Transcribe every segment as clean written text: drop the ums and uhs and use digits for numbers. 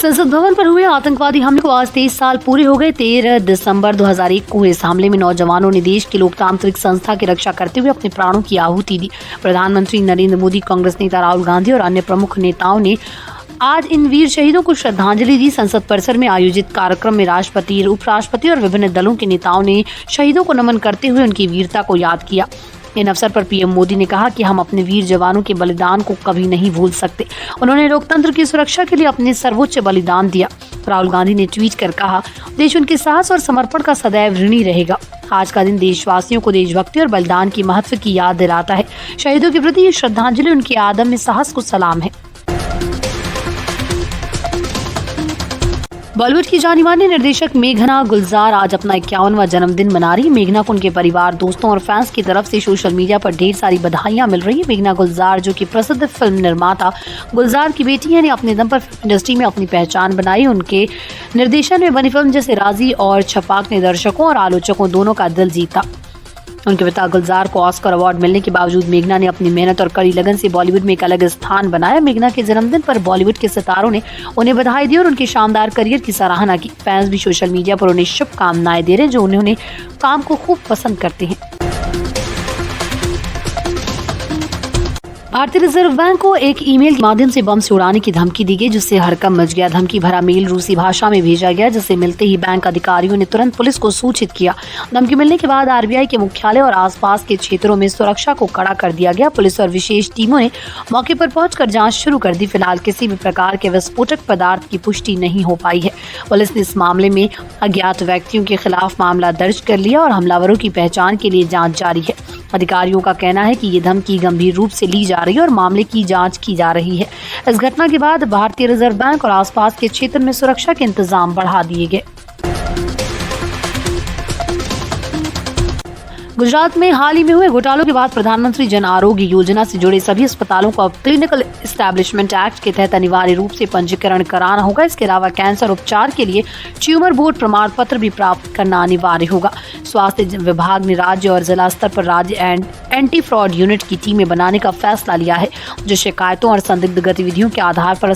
संसद भवन पर हुए आतंकवादी हमले को आज 23 साल पूरे हो गए। 13 दिसंबर 2001 को हुए इस हमले में नौजवानों ने देश की लोकतांत्रिक संस्था की रक्षा करते हुए अपने प्राणों की आहुति दी। प्रधानमंत्री नरेंद्र मोदी, कांग्रेस नेता राहुल गांधी और अन्य प्रमुख नेताओं ने आज इन वीर शहीदों को श्रद्धांजलि दी। संसद परिसर में आयोजित कार्यक्रम में राष्ट्रपति, उपराष्ट्रपति और विभिन्न दलों के नेताओं ने शहीदों को नमन करते हुए उनकी वीरता को याद किया। इन अवसर पर पीएम मोदी ने कहा कि हम अपने वीर जवानों के बलिदान को कभी नहीं भूल सकते। उन्होंने लोकतंत्र की सुरक्षा के लिए अपने सर्वोच्च बलिदान दिया। राहुल गांधी ने ट्वीट कर कहा, देश उनके साहस और समर्पण का सदैव ऋणी रहेगा। आज का दिन देशवासियों को देशभक्ति और बलिदान की महत्व की याद दिलाता है। शहीदों के प्रति ये श्रद्धांजलि उनके आदम्य साहस को सलाम है। बॉलीवुड की जानी मानी निर्देशक मेघना गुलजार आज अपना 51वां जन्मदिन मना रही। मेघना को उनके परिवार, दोस्तों और फैंस की तरफ से सोशल मीडिया पर ढेर सारी बधाइयां मिल रही है। मेघना गुलजार, जो कि प्रसिद्ध फिल्म निर्माता गुलजार की बेटी है, ने अपने दम पर फिल्म इंडस्ट्री में अपनी पहचान बनाई। उनके निर्देशन में बनी फिल्म जैसे राजी और छपाक ने दर्शकों और आलोचकों दोनों का दिल जीता। उनके पिता गुलजार को ऑस्कर अवार्ड मिलने के बावजूद मेघना ने अपनी मेहनत और कड़ी लगन से बॉलीवुड में एक अलग स्थान बनाया। मेघना के जन्मदिन पर बॉलीवुड के सितारों ने उन्हें बधाई दी और उनके शानदार करियर की सराहना की। फैंस भी सोशल मीडिया पर उन्हें शुभकामनाएं दे रहे हैं, जो उन्हें काम को खूब पसंद करते हैं। भारतीय रिजर्व बैंक को एक ईमेल के माध्यम से बम से उड़ाने की धमकी दी गई, जिससे हड़कंप मच गया। धमकी भरा मेल रूसी भाषा में भेजा गया, जिसे मिलते ही बैंक अधिकारियों ने तुरंत पुलिस को सूचित किया। धमकी मिलने के बाद आरबीआई के मुख्यालय और आसपास के क्षेत्रों में सुरक्षा को कड़ा कर दिया गया। पुलिस और विशेष टीमों ने मौके पर पहुंचकर जांच शुरू कर दी। फिलहाल किसी भी प्रकार के विस्फोटक पदार्थ की पुष्टि नहीं हो पाई है। पुलिस ने इस मामले में अज्ञात व्यक्तियों के खिलाफ मामला दर्ज कर लिया और हमलावरों की पहचान के लिए जाँच जारी है। अधिकारियों का कहना है कि ये धमकी गंभीर रूप से ली जा रही है और मामले की जांच की जा रही है। इस घटना के बाद भारतीय रिजर्व बैंक और आसपास के क्षेत्र में सुरक्षा के इंतजाम बढ़ा दिए गए। गुजरात में हाल ही में हुए घोटालों के बाद प्रधानमंत्री जन आरोग्य योजना से जुड़े सभी अस्पतालों को अब क्लिनिकल एस्टैब्लिशमेंट एक्ट के तहत अनिवार्य रूप से पंजीकरण कराना होगा। इसके अलावा कैंसर उपचार के लिए ट्यूमर बोर्ड प्रमाण पत्र भी प्राप्त करना अनिवार्य होगा। स्वास्थ्य विभाग ने राज्य और जिला स्तर पर राज्य एंटी फ्रॉड यूनिट की टीमें बनाने का फैसला लिया है, जो शिकायतों और संदिग्ध गतिविधियों के आधार पर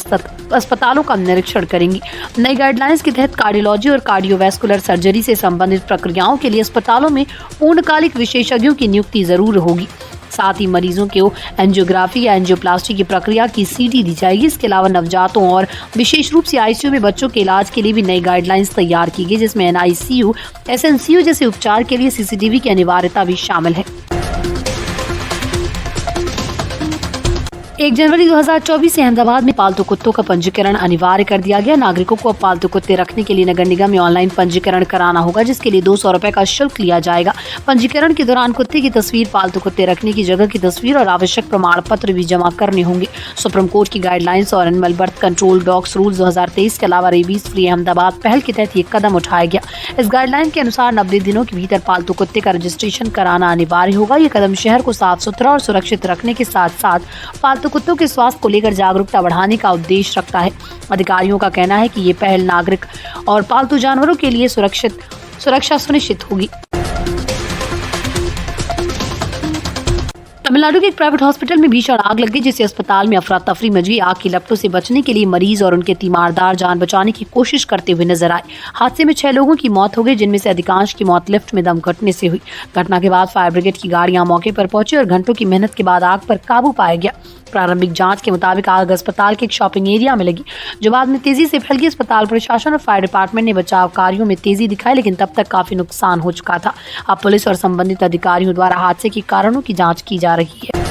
अस्पतालों का निरीक्षण करेंगी। नई गाइडलाइंस के तहत कार्डियोलॉजी और कार्डियोवैस्कुलर सर्जरी से संबंधित प्रक्रियाओं के लिए अस्पतालों में पूर्णकालिक विशेषज्ञों की नियुक्ति जरूर होगी। साथ ही मरीजों को एंजियोग्राफी या एंजियोप्लास्टी की प्रक्रिया की सीटी दी जाएगी। इसके अलावा नवजातों और विशेष रूप से आईसीयू में बच्चों के इलाज के लिए भी नई गाइडलाइंस तैयार की गई, जिसमें एनआईसीयू, एसएनसीयू जैसे उपचार के लिए सीसीटीवी की अनिवार्यता भी शामिल है। 1 जनवरी 2024 से अहमदाबाद में पालतू कुत्तों का पंजीकरण अनिवार्य कर दिया गया। नागरिकों को अब पालतू कुत्ते रखने के लिए नगर निगम में ऑनलाइन पंजीकरण कराना होगा, जिसके लिए 200 रुपए का शुल्क लिया जाएगा। पंजीकरण के दौरान कुत्ते की तस्वीर, पालतू कुत्ते रखने की जगह की तस्वीर और आवश्यक प्रमाण पत्र भी जमा करने होंगे। सुप्रीम कोर्ट की गाइडलाइंस और animal birth control dogs rules 2023 के अलावा रेबीज फ्री अहमदाबाद पहल के तहत ये कदम उठाया गया। इस गाइडलाइन के अनुसार 90 दिनों के भीतर पालतू कुत्ते का रजिस्ट्रेशन कराना अनिवार्य होगा। ये कदम शहर को साफ सुथरा और सुरक्षित रखने के साथ साथ पालतू कुत्तों के स्वास्थ्य को लेकर जागरूकता बढ़ाने का उद्देश्य रखता है। अधिकारियों का कहना है कि ये पहल नागरिक और पालतू जानवरों के लिए सुरक्षा सुनिश्चित होगी। तमिलनाडु के एक प्राइवेट हॉस्पिटल में भीषण आग लग गई, जिससे अस्पताल में अफरा तफरी मच गई। आग की लपटों से बचने के लिए मरीज और उनके तीमारदार जान बचाने की कोशिश करते हुए नजर आए। हादसे में 6 लोगों की मौत हो गई, जिनमें से अधिकांश की मौत लिफ्ट में दम घुटने से हुई। घटना के बाद फायर ब्रिगेड की गाड़ियां मौके पर पहुंची और घंटों की मेहनत के बाद आग पर काबू पाया गया। प्रारंभिक जांच के मुताबिक आग अस्पताल के एक शॉपिंग एरिया में लगी, जो बाद में तेजी से फैल गई। अस्पताल प्रशासन और फायर डिपार्टमेंट ने बचाव कार्यों में तेजी दिखाई, लेकिन तब तक काफी नुकसान हो चुका था। अब पुलिस और संबंधित अधिकारियों द्वारा हादसे के कारणों की जांच की जा रही है।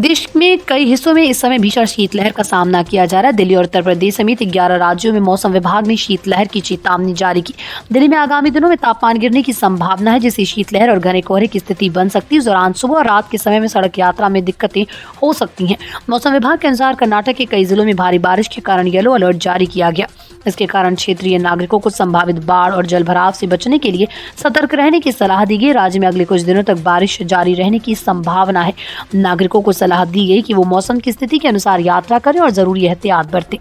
देश में कई हिस्सों में इस समय भीषण शीतलहर का सामना किया जा रहा है। दिल्ली और उत्तर प्रदेश समेत 11 राज्यों में मौसम विभाग ने शीतलहर की चेतावनी जारी की। दिल्ली में आगामी दिनों में तापमान गिरने की संभावना है, जिससे शीतलहर और घने कोहरे की स्थिति बन सकती है। इस दौरान सुबह और रात के समय में सड़क यात्रा में दिक्कतें हो सकती हैं। मौसम विभाग के अनुसार कर्नाटक के कई जिलों में भारी बारिश के कारण येलो अलर्ट जारी किया गया। इसके कारण क्षेत्रीय नागरिकों को संभावित बाढ़ और जलभराव से बचने के लिए सतर्क रहने की सलाह दी गई। राज्य में अगले कुछ दिनों तक बारिश जारी रहने की संभावना है। नागरिकों को सलाह दी गई कि वो मौसम की स्थिति के अनुसार यात्रा करें और जरूरी एहतियात बरतें।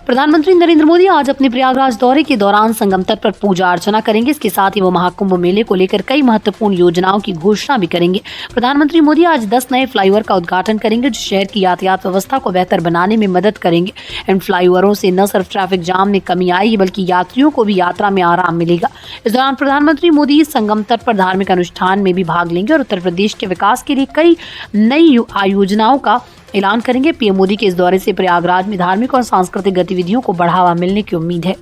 प्रधानमंत्री नरेंद्र मोदी आज अपने प्रयागराज दौरे के दौरान संगम तट पर पूजा अर्चना करेंगे। इसके साथ ही वो महाकुंभ मेले को लेकर कई महत्वपूर्ण योजनाओं की घोषणा भी करेंगे। प्रधानमंत्री मोदी आज 10 नए फ्लाईओवर का उद्घाटन करेंगे, जो शहर की यातायात व्यवस्था को बेहतर बनाने में मदद करेंगे। इन फ्लाईओवरों से न सिर्फ ट्रैफिक जाम में कमी आएगी, बल्कि यात्रियों को भी यात्रा में आराम मिलेगा। इस दौरान प्रधानमंत्री मोदी संगम तट पर धार्मिक अनुष्ठान में भी भाग लेंगे और उत्तर प्रदेश के विकास के लिए कई नई योजनाओं का ऐलान करेंगे। पीएम मोदी के इस दौरे से प्रयागराज में धार्मिक और सांस्कृतिक गतिविधियों को बढ़ावा मिलने की उम्मीद है।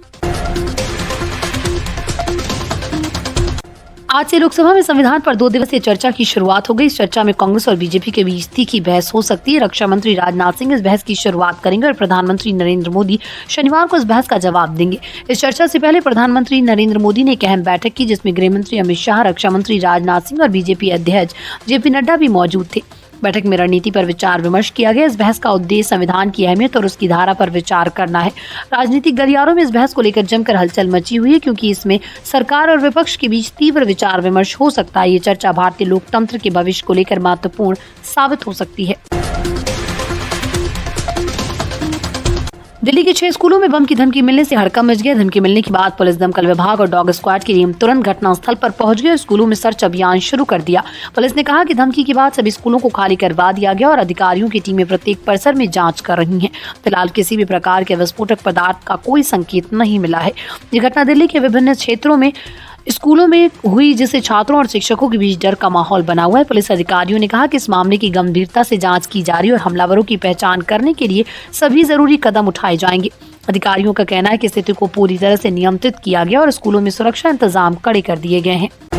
आज से लोकसभा में संविधान पर 2 दिवसीय चर्चा की शुरुआत हो गई। इस चर्चा में कांग्रेस और बीजेपी के बीच तीखी बहस हो सकती है। रक्षा मंत्री राजनाथ सिंह इस बहस की शुरुआत करेंगे और प्रधानमंत्री नरेंद्र मोदी शनिवार को इस बहस का जवाब देंगे। इस चर्चा से पहले प्रधानमंत्री नरेंद्र मोदी ने एक अहम बैठक की, जिसमें गृह मंत्री अमित शाह, रक्षा मंत्री राजनाथ सिंह और बीजेपी अध्यक्ष जेपी नड्डा भी मौजूद थे। बैठक में रणनीति पर विचार विमर्श किया गया। इस बहस का उद्देश्य संविधान की अहमियत और उसकी धारा पर विचार करना है। राजनीतिक गलियारों में इस बहस को लेकर जमकर हलचल मची हुई है, क्योंकि इसमें सरकार और विपक्ष के बीच तीव्र विचार विमर्श हो सकता है। ये चर्चा भारतीय लोकतंत्र के भविष्य को लेकर महत्वपूर्ण साबित हो सकती है। दिल्ली के 6 स्कूलों में बम की धमकी मिलने से हड़कंप मच गया। धमकी मिलने के बाद पुलिस, दमकल विभाग और डॉग स्क्वाड की टीम तुरंत घटनास्थल पर पहुंच गई और स्कूलों में सर्च अभियान शुरू कर दिया। पुलिस ने कहा कि धमकी के बाद सभी स्कूलों को खाली करवा दिया गया और अधिकारियों की टीमें प्रत्येक परिसर में जांच कर रही हैं। फिलहाल किसी भी प्रकार के विस्फोटक पदार्थ का कोई संकेत नहीं मिला है। ये घटना दिल्ली के विभिन्न क्षेत्रों में स्कूलों में हुई, जिससे छात्रों और शिक्षकों के बीच डर का माहौल बना हुआ है। पुलिस अधिकारियों ने कहा कि इस मामले की गंभीरता से जांच की जा रही है और हमलावरों की पहचान करने के लिए सभी जरूरी कदम उठाए जाएंगे। अधिकारियों का कहना है कि स्थिति को पूरी तरह से नियंत्रित किया गया और स्कूलों में सुरक्षा इंतजाम कड़े कर दिए गए हैं।